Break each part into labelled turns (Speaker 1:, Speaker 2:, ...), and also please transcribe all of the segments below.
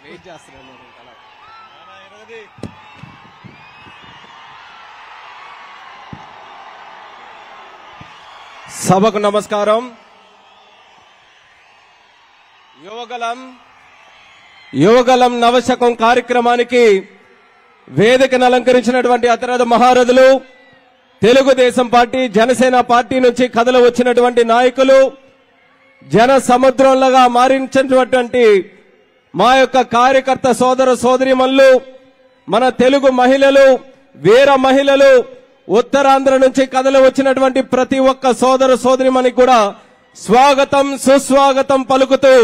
Speaker 1: Wait చేస్తున్నాను. సభకు నమస్కారం. యువగలం నవశకం కార్యక్రమానికి వేదికను అలంకరించినటువంటి అతిరథ మహారథులు, తెలుగుదేశం పార్టీ, జనసేన పార్టీ నుంచి కథలు వచ్చినటువంటి నాయకులు, జన సముద్రంలాగా మారించినటువంటి మా యొక్క కార్యకర్త సోదర సోదరీమణులు, మన తెలుగు మహిళలు, వీర మహిళలు, ఉత్తరాంధ్ర నుంచి కథలు వచ్చినటువంటి ప్రతి ఒక్క సోదర సోదరిమణికి కూడా స్వాగతం సుస్వాగతం పలుకుతూ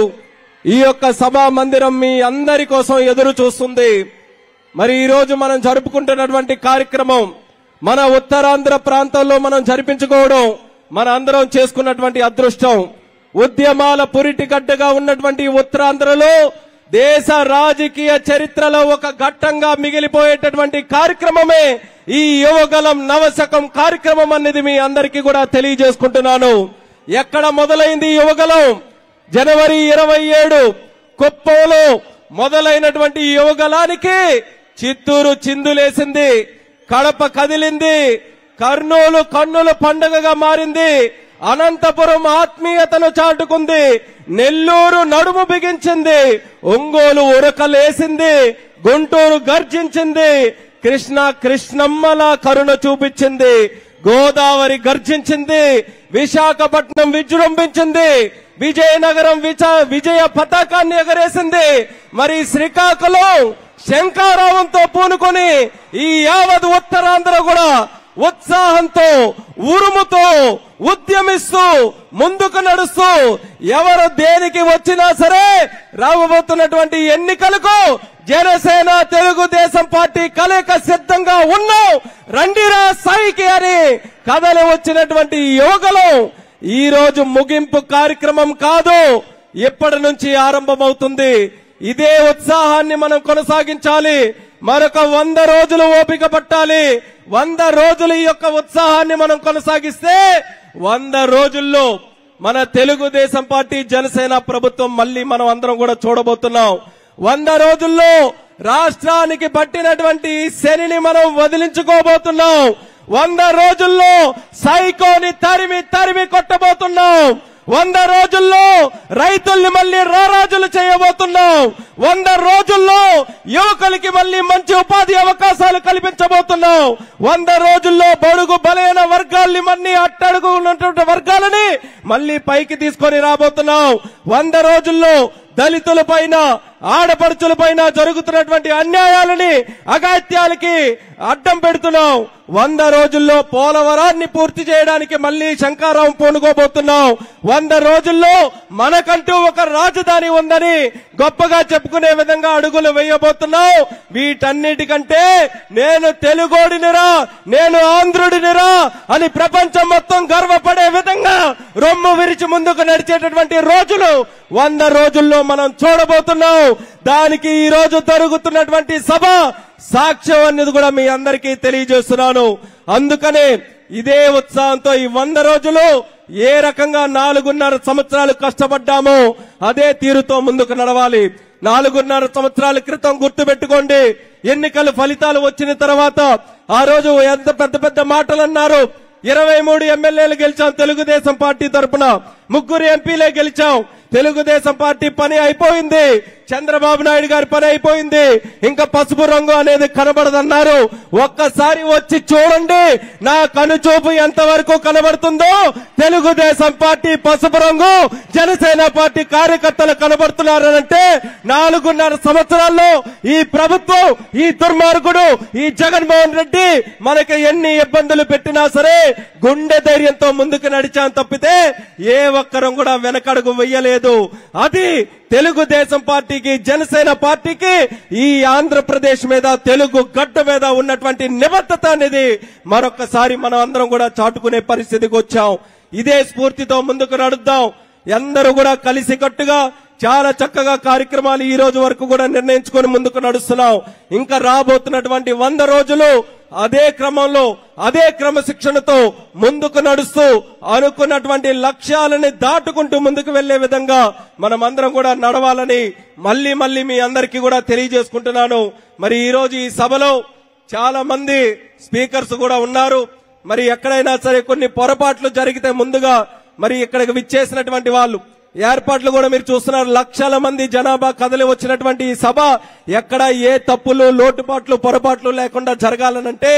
Speaker 1: ఈ యొక్క సభా మందిరం మీ అందరి కోసం ఎదురు చూస్తుంది. మరి ఈ రోజు మనం జరుపుకుంటున్నటువంటి కార్యక్రమం మన ఉత్తరాంధ్ర ప్రాంతంలో మనం జరిపించుకోవడం మన అందరం చేసుకున్నటువంటి అదృష్టం. ఉద్యమాల పురిటిగడ్డగా ఉన్నటువంటి ఉత్తరాంధ్రలో దేశ రాజకీయ చరిత్రలో ఒక ఘట్టంగా మిగిలిపోయేటటువంటి కార్యక్రమమే ఈ యువగలం నవశకం కార్యక్రమం అనేది మీ అందరికీ కూడా తెలియజేసుకుంటున్నాను. ఎక్కడ మొదలైంది యువగలం? జనవరి 27 కుప్పంలో మొదలైనటువంటి యువగలానికి చిత్తూరు చిందులేసింది, కడప కదిలింది, కర్నూలు కన్నుల పండుగగా మారింది, అనంతపురం ఆత్మీయతను చాటుకుంది, నెల్లూరు నడుము బిగించింది, ఒంగోలు ఉరకలేసింది, గుంటూరు గర్జించింది, కృష్ణమ్మలా కరుణ చూపించింది, గోదావరి గర్జించింది, విశాఖపట్నం విజృంభించింది, విజయనగరం విజయ పతాకాన్ని ఎగరేసింది. మరి శ్రీకాకుళం శంఖారావంతో పూనుకొని ఈ యావత్ ఉత్తరాంధ్ర కూడా ఉత్సాహంతో, ఉరుముతో, ఉద్యమిస్తూ ముందుకు నడుస్తూ ఎవరు దేనికి వచ్చినా సరే రాబోతున్నటువంటి ఎన్నికలకు జనసేన తెలుగుదేశం పార్టీ కలయిక సిద్ధంగా ఉన్నాం, రండిరా సాయికి అని కథలు వచ్చినటువంటి యువగలం ఈ రోజు ముగింపు కార్యక్రమం కాదు, ఇప్పటి నుంచి ఆరంభమవుతుంది. ఇదే ఉత్సాహాన్ని మనం కొనసాగించాలి. మరొక 100 రోజులు ఓపిక పట్టాలి. 100 రోజులు ఈ యొక్క ఉత్సాహాన్ని మనం కొనసాగిస్తే 100 రోజుల్లో మన తెలుగుదేశం పార్టీ జనసేన ప్రభుత్వం మళ్ళీ మనం అందరం కూడా చూడబోతున్నాం. 100 రోజుల్లో రాష్ట్రానికి పట్టినటువంటి శనిని మనం వదిలించుకోబోతున్నాం. 100 రోజుల్లో సైకోని తరిమి కొట్టబోతున్నాం. 100 రోజుల్లో రైతుల్ని మళ్ళీ రారాజులు చేయబోతున్నాం. 100 రోజుల్లో యువకులకి మళ్ళీ మంచి ఉపాధి అవకాశాలు కల్పించబోతున్నాం. 100 రోజుల్లో బడుగు బలైన వర్గాల్ని మళ్ళీ అట్టడుగు ఉన్నటువంటి వర్గాలని మళ్ళీ పైకి తీసుకొని రాబోతున్నాం. 100 రోజుల్లో దళితుల పైన, ఆడపడుచుల పైన జరుగుతున్నటువంటి అన్యాయాలని, అగాత్యాలకి అడ్డం పెడుతున్నాం. 100 రోజుల్లో పోలవరాన్ని పూర్తి చేయడానికి మళ్ళీ శంఖారావం పూనుకోబోతున్నాం. 100 రోజుల్లో మనకంటూ ఒక రాజధాని ఉందని గొప్పగా చెప్పుకునే విధంగా అడుగులు వేయబోతున్నాం. వీటన్నిటికంటే నేను తెలుగోడినిరా, నేను ఆంధ్రుడినిరా అని ప్రపంచం మొత్తం గర్వపడే విధంగా రొమ్ము విరిచి ముందుకు నడిచేటటువంటి రోజులు 100 రోజుల్లో మనం చూడబోతున్నాం. దానికి ఈ రోజు జరుగుతున్నటువంటి సభ సాక్ష్యం అనేది కూడా మీ అందరికీ తెలియజేస్తున్నాను. అందుకనే ఇదే ఉత్సాహంతో ఈ 100 రోజులు ఏ రకంగా 4.5 సంవత్సరాలు కష్టపడ్డామో అదే తీరుతో ముందుకు నడవాలి. 4.5 సంవత్సరాల క్రితం గుర్తుపెట్టుకోండి, ఎన్నికల ఫలితాలు వచ్చిన తర్వాత ఆ రోజు ఎంత పెద్ద మాటలు అన్నారు. 23 ఎమ్మెల్యేలు గెలిచాం తెలుగుదేశం పార్టీ తరఫున, 3 ఎంపీలే గెలిచాం. తెలుగుదేశం పార్టీ పని అయిపోయింది, చంద్రబాబు నాయుడు గారి పని అయిపోయింది, ఇంకా పసుపు రంగు అనేది కనబడదన్నారు. ఒక్కసారి వచ్చి చూడండి నా కనుచూపు ఎంతవరకు కనబడుతుందో. తెలుగుదేశం పార్టీ పసుపు రంగు, జనసేన పార్టీ కార్యకర్తలు కనబడుతున్నారంటే 4.5 సంవత్సరాల్లో ఈ ప్రభుత్వం, ఈ దుర్మార్గుడు, ఈ జగన్మోహన్ రెడ్డి మనకి ఎన్ని ఇబ్బందులు పెట్టినా సరే గుండె ధైర్యంతో ముందుకు నడిచాం తప్పితే ఏ ఒక్కరం కూడా వెనకడుగు వెయ్యలేదు. అది తెలుగుదేశం పార్టీకి, జనసేన పార్టీకి ఈ ఆంధ్రప్రదేశ్ మీద, తెలుగు గడ్డ మీద ఉన్నటువంటి నిబద్ధత అనేది మరొకసారి మనం అందరం కూడా చాటుకునే పరిస్థితికి వచ్చాం. ఇదే స్ఫూర్తితో ముందుకు నడుద్దాం. అందరూ కూడా కలిసికట్టుగా చాలా చక్కగా కార్యక్రమాలు ఈ రోజు వరకు కూడా నిర్ణయించుకొని ముందుకు నడుస్తున్నాం. ఇంకా రాబోతున్నటువంటి 100 రోజులు అదే క్రమంలో అదే క్రమశిక్షణతో ముందుకు నడుస్తూ అనుకున్నటువంటి లక్ష్యాలని దాటుకుంటూ ముందుకు వెళ్లే విధంగా మనమందరం కూడా నడవాలని మళ్ళీ మీ అందరికీ కూడా తెలియజేసుకుంటున్నాను. మరి ఈ రోజు ఈ సభలో చాలా మంది స్పీకర్స్ కూడా ఉన్నారు. మరి ఎక్కడైనా సరే కొన్ని పొరపాట్లు జరిగితే ముందుగా మరి ఇక్కడికి విచ్చేసినటువంటి వాళ్ళు ఏర్పాట్లు కూడా మీరు చూస్తున్నారు. లక్షల మంది జనాభా కదిలి వచ్చినటువంటి ఈ సభ ఎక్కడ ఏ తప్పులు లోటుపాట్లు పొరపాట్లు లేకుండా జరగాలనంటే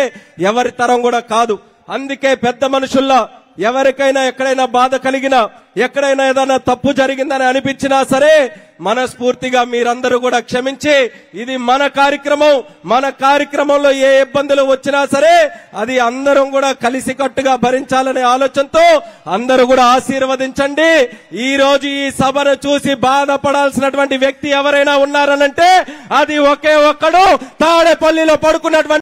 Speaker 1: ఎవరి తరం కూడా కాదు. అందుకే పెద్ద మనుషుల్లా ఎవరికైనా ఎక్కడైనా బాధ కలిగినా ఎక్కడైనా ఏదైనా తప్పు జరిగిందని అనిపించినా సరే మనస్ఫూర్తిగా మీరందరూ కూడా క్షమించి ఇది మన కార్యక్రమంలో ఏ ఇబ్బందులు వచ్చినా సరే అది అందరం కూడా కలిసికట్టుగా భరించాలనే ఆలోచనతో అందరూ కూడా ఆశీర్వదించండి. ఈ రోజు ఈ సభను చూసి బాధపడాల్సినటువంటి వ్యక్తి ఎవరైనా ఉన్నారనంటే అది ఒకే ఒక్కడు తాడేపల్లిలో పడుకున్నటువంటి